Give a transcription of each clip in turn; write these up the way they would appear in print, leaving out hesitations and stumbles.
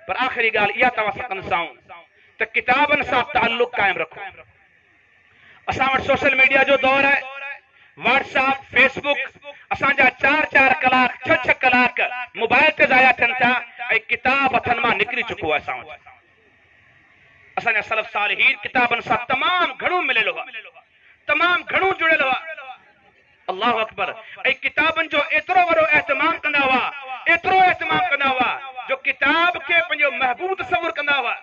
पर आखिरी गाल इहा तव्हां सां कंसाऊं त किताबनि सां ताल्लुक़ कायम रखो। असां वटि सोशल मीडिया जो दौर है, व्हाट्सएप फेसबुक, असांजा 4-4 कलाक 6-6 कलाक मोबाइल ते ज़ाया थियनि था ऐं किताब हथनि मां निकिरी चुको आहे। असां वटि असांजा सलफ़ सालिहीन किताबनि सां तमामु घणो मिलियल हुआ, तमामु घणो जुड़ियल हुआ। अल्लाहु अकबर। ऐं किताबनि जो एतिरो वॾो एहतमाम कंदा हुआ, एतिरो एहतमाम कंदा हुआ जो किताब खे पंहिंजो महबूब तसवुर कंदा हुआ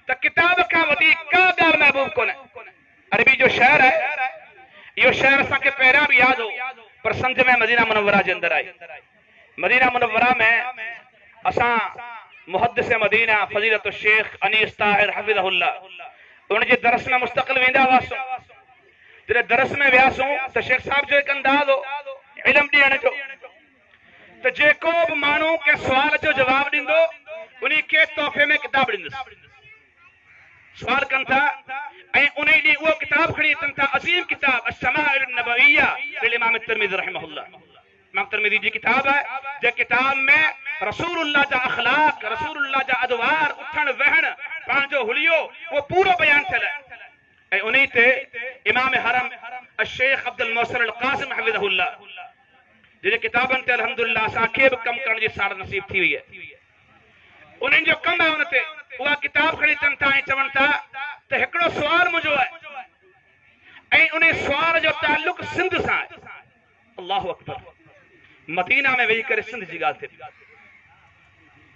त किताब खां वधीक का ॻाल्हि महबूब कोन्हे। अरबी जो शहर है, इहो शहर असांखे पहिरियां बि यादि हो, पर सम्झ में मदीना मुनव्वरा जे अंदरि आई। मदीना मुनव्वरा में असां मुहद्दिस मदीना फज़ीलत शेख अनीस ताहिर हफ़िज़हुल्लाह उन जे दरस में मुस्तक़िल वेंदा हुआसीं। जॾहिं दरस में वियासीं त शेख साहब जो हिकु अंदाज़ हो इल्मु ॾियण जो, त जेको बि माण्हू कंहिं सुवाल जो जवाबु ॾींदो उन खे तोहफ़े में किताब ॾींदुसि। सवाल कनि था ऐं उन ॾींहुं उहो किताब खणी अचनि था, अज़ीम किताब अश-शमाइल अन-नबविय्या लिल इमाम तिर्मिज़ी रहमहुल्लाह। इमाम तिर्मिज़ी जी किताब है, जे किताब में रसूलुल्लाह जा अखलाक, रसूलुल्लाह जा अदवार, उठण वेहण, पंहिंजो हुलियो वो पूरो बयान थियल है। ऐं उन ते इमाम हरम शेख अब्दुल मोहसिन अल क़ासिम हफ़िज़हुल्लाह जे किताबनि ते अल्हम्दुलिल्लाह असांखे बि कमु करण जी साड़ नसीब थी वई है। उन्हनि जो कमु आहे उन ते, उहा किताब खणी अचनि था ऐं चवनि था त हिकिड़ो सुवाल मुंहिंजो आहे ऐं उन सुवाल जो ताल्लुक़ सिंध सां आहे। अल्लाहु अकबर। मदीना में वेही करे सिंध जी ॻाल्हि थिए,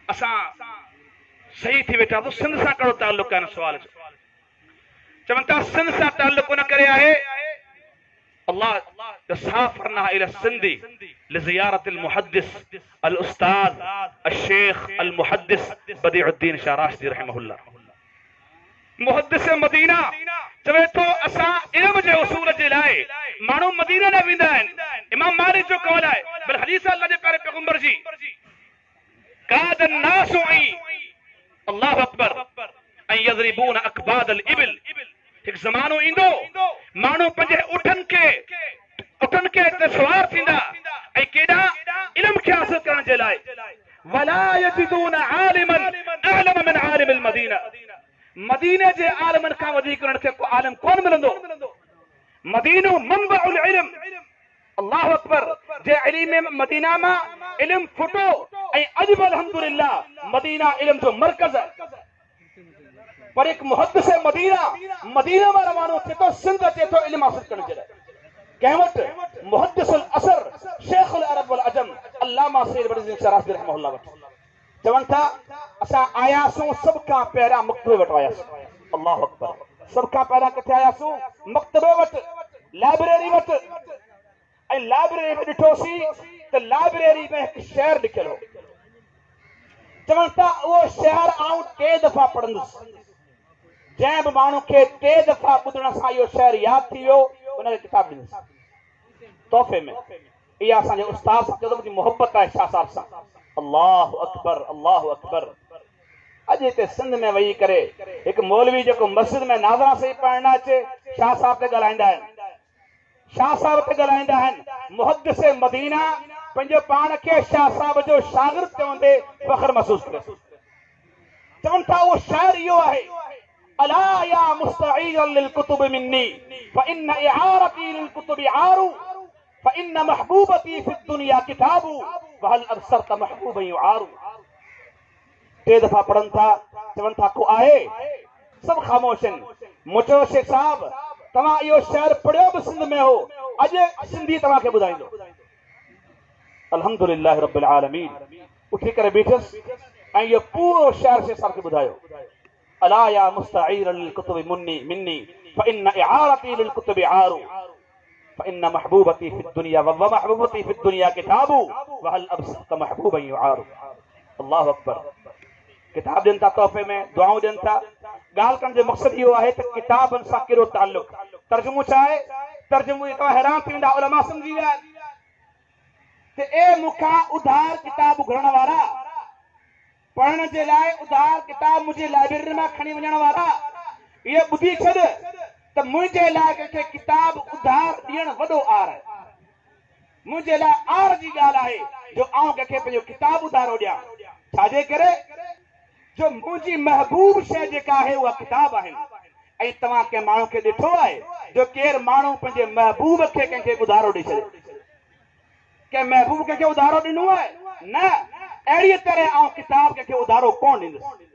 असां सही थी वेठा तो सिंध सां कहिड़ो ताल्लुक़ आहे न सुवाल जो। चवनि था सिंध सां ताल्लुक़ न करे आहे अल्लाह साफ़रना इला सिंधी लिज़ियारतिल मुहद्दिस अल उस्ताद अश-शेख अल मुहद्दिस बदीउद्दीन शाह राशिदी रहमहुल्लाह। मुहद्दिस मदीना चवे तो असां इल्म जे उसूल जे लाइ माण्हू मदीना न वेंदा आहिनि। इमाम मालिक जो कौल आहे, बल हदीस अल्लाह जे प्यारे पैगंबर जी काद अन्नास अल्लाहु अकबर ऐं यज़रिबून अकबाद अल इबिल। हिकु ज़मानो ईंदो माण्हू पंहिंजे उठनि खे सवार थींदा ऐं केॾा इल्म खे हासिल करण जे लाइ। वला यजिदून आलिमन अअलम मिन आलिमिल मदीना। मदीने जे आलिमनि खां वधीक उन्हनि खे को आलिम कोन मिलंदो। मदीनो मंबउल इल्म। अल्लाहु अकबर। जे इल्म मदीना मां इल्म फुटो ऐं अॼु बि अल्हम्दुलिल्लाह मदीना इल्म जो मर्कज़ आहे। पर एक मुहद्दिस मदीना में रवानो थे तो सिंध अचे तो इल्म हासिल करण जे लाइ। कंहिं वटि मुहद्दिसुल असर शेखुल अरब वल अजम अल्लामा सैयद बदरुद्दीन शाह राशिदी रहमहुल्लाह वटि चवनि था असां आयासूं सभ खां पहिरियां मकतबे वटि आयासीं। अल्लाहु अकबर। सभ खां पहिरियां किथे आयासूं? मकतबे वटि, लाइब्रेरी वटि। ऐं लाइब्रेरी में ॾिठोसीं त लाइब्रेरी में हिकु शेर लिखियलु हो। चवनि था उहो शेर आऊं 3 दफ़ा पढ़ंदुसि। जंहिं बि माण्हू खे 3 दफ़ा ॿुधण सां इहो शेर यादि थी वियो उनखे किताब ॾींदुसि तोहफ़े में। इहा असांजे उस्ताद सां चवंदुमि कि मोहबत आहे शाह साहब सां। अल्लाहु अकबर, अल्लाहु अकबर। अॼु हिते सिंध में वेही करे हिकु मौलवी जेको मस्जिद में नाज़रा सही पढ़ण न अचे शाह साहब ते ॻाल्हाईंदा आहिनि, शाह साहब ते ॻाल्हाईंदा आहिनि। मुहद्दिस मदीना पंहिंजो पाण खे शाह साहब जो शागिर्द चवंदे फ़ख्र महसूस करे। चवनि था उहो शाइर इहो आहे अला या मुस्तईरन लिल कुतुब मिन्नी फइन इआरती लिल कुतुब आरू फइन महबूबती फि दुनिया किताबू वहल अबसरत महबूबन युआरू। 3 दफ़ा पढ़नि था। चवनि था को आहे? सभु ख़ामोश आहिनि। मुचो शेख साहब तव्हां इहो शहर पढ़ियो बि सिंध में हो, अॼु सिंधी तव्हांखे ॿुधाईंदो। अल्हम्दुलिल्लाह रब्बिल आलमीन। उठी करे बीठुसि ऐं इहो पूरो शहर शेख साहब खे ॿुधायो। अला या मुस्तईरन लिल कुतुब मिन्नी फइन इआरती लिल कुतुब आरू फइन महबूबती फि दुनिया व महबूबती फि दुनिया किताबू वहल अबसरत महबूबन युआरू। अल्लाहु अकबर। किताब ॾियनि था तोहफ़े में, दुआऊं ॾियनि था। ॻाल्हि करण जो मक़सदु इहो आहे त किताबनि सां कहिड़ो ताल्लुक़। तर्जुमो छा आहे? तर्जुमो तव्हां हैरान थी वेंदा, उलमा सम्झी विया त ए मूंखां उधार किताब घुरण वारा, पढ़ण जे लाइ उधार किताब मुंहिंजी लाइब्रेरी मां खणी वञण वारा, इहे ॿुधी छॾ त मुंहिंजे लाइ कंहिंखे किताब उधार ॾियणु वॾो आर आहे। मुंहिंजे लाइ आर जी ॻाल्हि आहे जो आउं कंहिंखे पंहिंजो किताब उधारो ॾियां। छाजे करे? जो मुझी महबूब शय जेका आहे उहा किताब आहिनि। ऐं तव्हां कंहिं माण्हू खे ॾिठो आहे जो केरु माण्हू पंहिंजे महबूब खे कंहिंखे उधारो ॾेई छॾे? कंहिं महबूब कंहिंखे उधारो ॾिनो आहे? न। अहिड़ीअ तरह आउं किताब कंहिंखे उधारो कोन ॾींदुसि।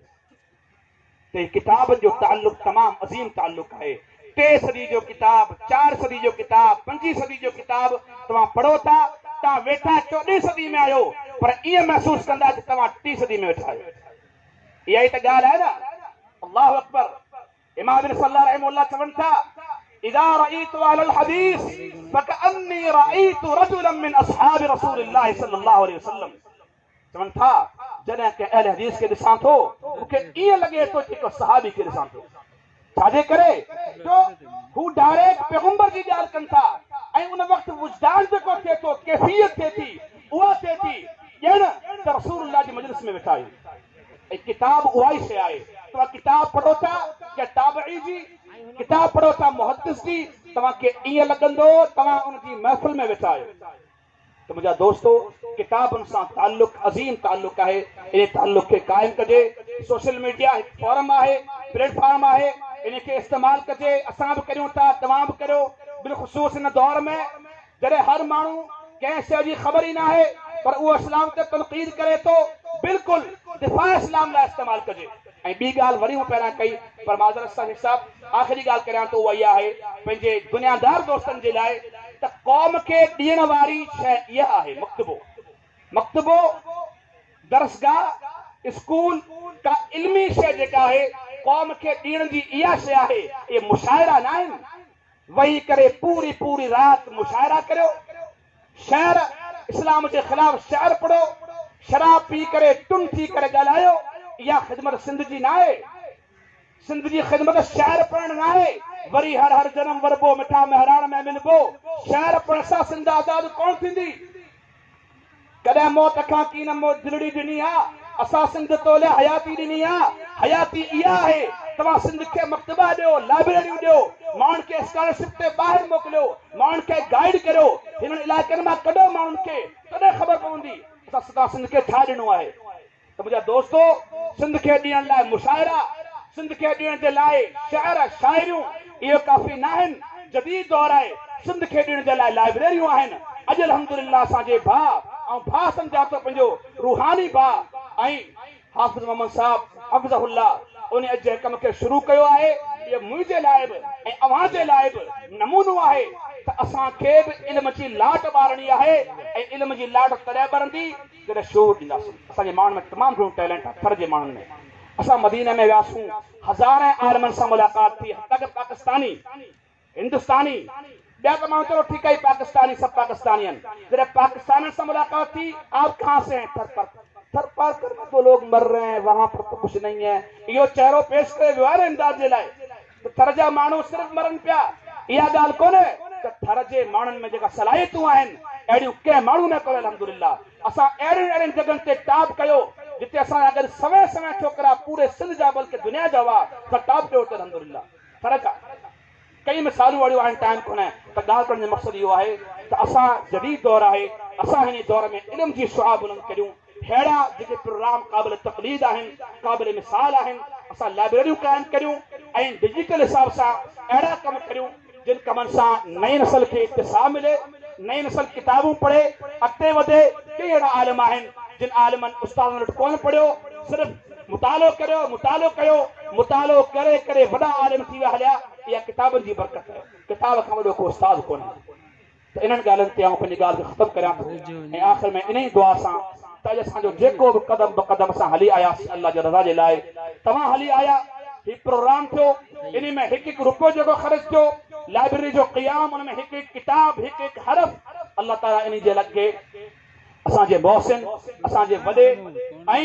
त किताब जो ताल्लुक तमामु अज़ीम ताल्लुक आहे। 3 सदी जो किताब, 4 सदी जो किताब, 5 सदी जो किताब तव्हां पढ़ो था। तव्हां वेठा 14 सदी में आहियो, पर ईअं महसूस कंदा त तव्हां 30 सदी में वेठा आहियो। इहा ई त ॻाल्हि आहे न। अल्लाहु अकबर। इमाम इब्न सल्लाह रहमहुल्लाह चवनि था, इज़ा रअयतु अहलल हदीस फकअन्नी रअयतु रजुलन मिन असहाब रसूलिल्लाह सल्लल्लाहु अलैहि वसल्लम। चवनि था जॾहिं के अहल हदीस खे ॾिसां थो मूंखे ईअं लॻे थो जेको सहाबी खे ॾिसां थो। छाजे करे? जो हू डायरेक्ट पैगंबर जी ॻाल्हि कनि था ऐं उन वक़्तु वुजदान जेको थिए थो, कैफियत थिए थी, उहा थिए थी ॼण त रसूलुल्लाह जी मजलिस में वेठा आहियूं। ऐं किताब उहा ई शइ आहे। तव्हां किताब पढ़ो था या ताबई जी, किताब पढ़ो था मुहद्दिस जी, तव्हांखे ईअं लॻंदो तव्हां उनजी महफ़िल में वेठा आहियो। त मुंहिंजा दोस्तो, किताबुनि सां ताल्लुक अज़ीम ताल्लुक आहे। इन ताल्लुक खे क़ाइमु कजे। सोशल मीडिया हिकु फॉरम आहे, प्लेटफॉर्म आहे, इनखे इस्तेमालु कजे। असां बि करियूं था, तव्हां बि करियो। बिलख़ुसूस हिन दौर में जॾहिं हर माण्हू कंहिं शइ जी ख़बर ई न आहे पर उहो इस्लाम ते तनक़ीद करे थो, बिल्कुलु दिफ़ा इस्लाम लाइ इस्तेमालु कजे। ऐं ॿी ॻाल्हि वरी मूं पहिरियां कई पर माज़रत सां हिसाब आख़िरी ॻाल्हि करियां थो, उहा इहा आहे पंहिंजे दुनियादार दोस्तनि जे लाइ त क़ौम खे ॾियण वारी शइ इहा आहे मकतबो। मकतबो, दरसगाह, स्कूल का इल्मी शइ जेका आहे क़ौम खे ॾियण जी इहा शइ आहे। इहे मुशाइरा न आहिनि। वेही करे पूरी पूरी राति मुशाइरा करियो, शहर इस्लाम जे ख़िलाफ़ शहर पढ़ो, शराब पी करे टुन थी करे ॻाल्हायो। इहा ख़िदमत सिंध जी न आहे। सिंध जी ख़िदमत शहर पढ़णु न आहे। वरी हर हर जनम वरबो मिठा महराण में मिलबो। शहर पढ़ण सां सिंध आज़ाद कोन थींदी। कॾहिं मौत खां की न मौत दिलड़ी ॾिनी आहे। असां सिंध तोले हयाती ॾिनी आहे। हयाती इहा आहे तव्हां सिंध खे मकतबा ॾियो, लाइब्रेरियूं ॾियो, माण्हुनि खे स्कॉलरशिप ते ॿाहिरि मोकिलियो, माण्हुनि खे गाइड करियो। हिननि इलाइक़नि मां कढो माण्हुनि खे, तॾहिं ख़बर पवंदी असां सिंध खे छा ॾिनो आहे। त मुंहिंजा दोस्तो, सिंध खे ॾियण लाइ मुशाइरा, सिंध खे ॾियण जे लाइ शहर शाइरियूं इहो काफ़ी न आहिनि। जदीद दौर आहे। सिंध खे ॾियण जे लाइ लाइब्रेरियूं आहिनि। अॼु अल्हम्दुलिल्लाह असांजे भाउ ऐं भाउ सम्झा थो पंहिंजो रूहानी भाउ ऐं हाफ़िज़ मोहम्मद साहब हफ़िज़हुल्लाह उन अॼु कम खे शुरू कयो आहे। इहो मुंहिंजे लाइ बि ऐं अव्हां जे लाइ बि नमूनो आहे त असांखे बि इल्म जी लाट ॿारणी आहे। ऐं इल्म जी लाट तॾहिं ॿरंदी जॾहिं शोर ॾींदासीं। असांजे माण्हुनि में तमामु घणो टैलेंट आहे, थर जे माण्हुनि में। असां मदीने में वियासीं, हज़ार आलमनि सां मुलाक़ात थी। तक पाकिस्तानी, हिंदुस्तानी, ॿिया त माण्हू चलो ठीकु आहे पाकिस्तानी, सभु पाकिस्तानी आहिनि। जॾहिं पाकिस्तान सां मुलाक़ात थी, आप कहाँ से हैं? थर पर कर तो लोग मर रहे हैं, वहां पर तो कुछ नहीं है। इहो चेहरो पेश करे वियो आहे न इमदाद जे लाइ। त थर जा माण्हू सिर्फ़ु मरनि पिया, इहा ॻाल्हि कोन्हे त थर जे माण्हुनि में जेका सलाहियतूं आहिनि अहिड़ियूं कंहिं माण्हू में कोन्हे। अल्हम्दुलिल्लाह असां अहिड़ियुनि जॻहियुनि ते टॉप कयो जिते असां अगरि सवे सवे छोकिरा पूरे सिंध जा बल्कि दुनिया जा हुआ त टॉप कयो हुते। अल्हम्दुलिल्लाह फ़र्क़ु आहे। कई मिसालूं अहिड़ियूं आहिनि, टाइम कोन्हे। त ॻाल्हि करण जो मक़सदु इहो आहे त असां जदीद दौर आहे, असां हिन दौर में इल्म जी शुआ बुलंद करियूं। अहिड़ा जेके प्रोग्राम क़ाबिल तक़लीद आहिनि, क़ाबिल मिसाल आहिनि, असां लाइब्रेरियूं क़ाइमु करियूं ऐं डिजिटल हिसाब सां अहिड़ा कम करियूं जिन कमनि सां नई नस्ल खे इत्तिसाह मिले, नई नस्ल किताबूं पढ़े, अॻिते वधे। कई अहिड़ा आलिम आहिनि जिन आलिमनि उस्तादनि वटि कोन पढ़ियो, सिर्फ़ु मुतालो करियो, मुतालो कयो, मुतालो करे करे वॾा आलिम थी विया हलिया। इहा किताबनि जी बरकत आहे। किताब खां वॾो को उस्ताद कोन्हे। त इन्हनि ॻाल्हियुनि ते आउं पंहिंजी ॻाल्हि खे ख़तमु करियां थो ऐं आख़िर में इन ई दुआ सां त अॼु असांजो जेको बि क़दम ब क़दम असां हली आयासीं अल्लाह जी रज़ा जे लाइ, तव्हां हली आया, हीउ प्रोग्राम थियो, इन में हिकु हिकु रुपयो जेको ख़र्च थियो, लाइब्रेरी जो क़ियाम, उन में हिकु हिकु किताब, हिकु हिकु हरफ़, अल्लाह ताला इन जे लॻे असांजे मोहसिन, असांजे वॾे ऐं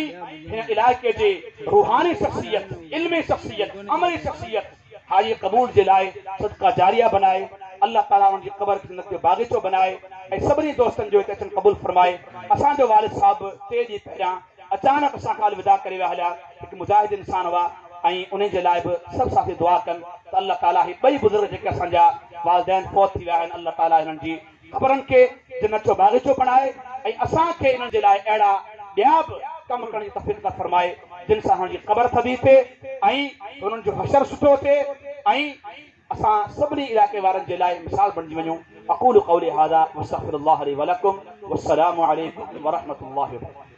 हिन इलाइक़े जे रूहानी शख़्सियत, इल्मी शख़्सियत, अमली शख़्सियत हाजी क़बूल जे लाइ सदका जारिया बनाए। अल्लाह ताला उनजी क़बर खे जो बाग़ीचो बनाए ऐं सभिनी दोस्तनि जो हिते अचनि क़बूल फरमाए। असांजो वालिद साहिबु 3 ॾींहं पहिरियां अचानक असां खां विदा करे विया हलिया। हिकु मुजाहिद इंसान हुआ ऐं उन जे लाइ बि सभु साथी दुआ कनि त अल्लाह ताला ही ॿई बुज़ुर्ग जेके असांजा वालिदैन फौत थी विया आहिनि, अल्लाह ताला हिननि जी क़बरनि खे जन्नत जो बाग़ीचो बनाए ऐं असांखे इन्हनि जे लाइ अहिड़ा ॿिया बि कम करण जी तौफ़ीक़ फरमाए। जिन सां हुनजी क़बर थदी थिए ऐं हुननि जो हशर सुठो थिए ऐं असां सभिनी इलाइक़े वारनि जे लाइ मिसाल बणिजी वञूं। अक़ूलु क़ौली हाज़ा वस्तग़फिरुल्लाह ली व लकुम वस्सलामु अलैकुम व रहमतुल्लाहि व बरकातुहू।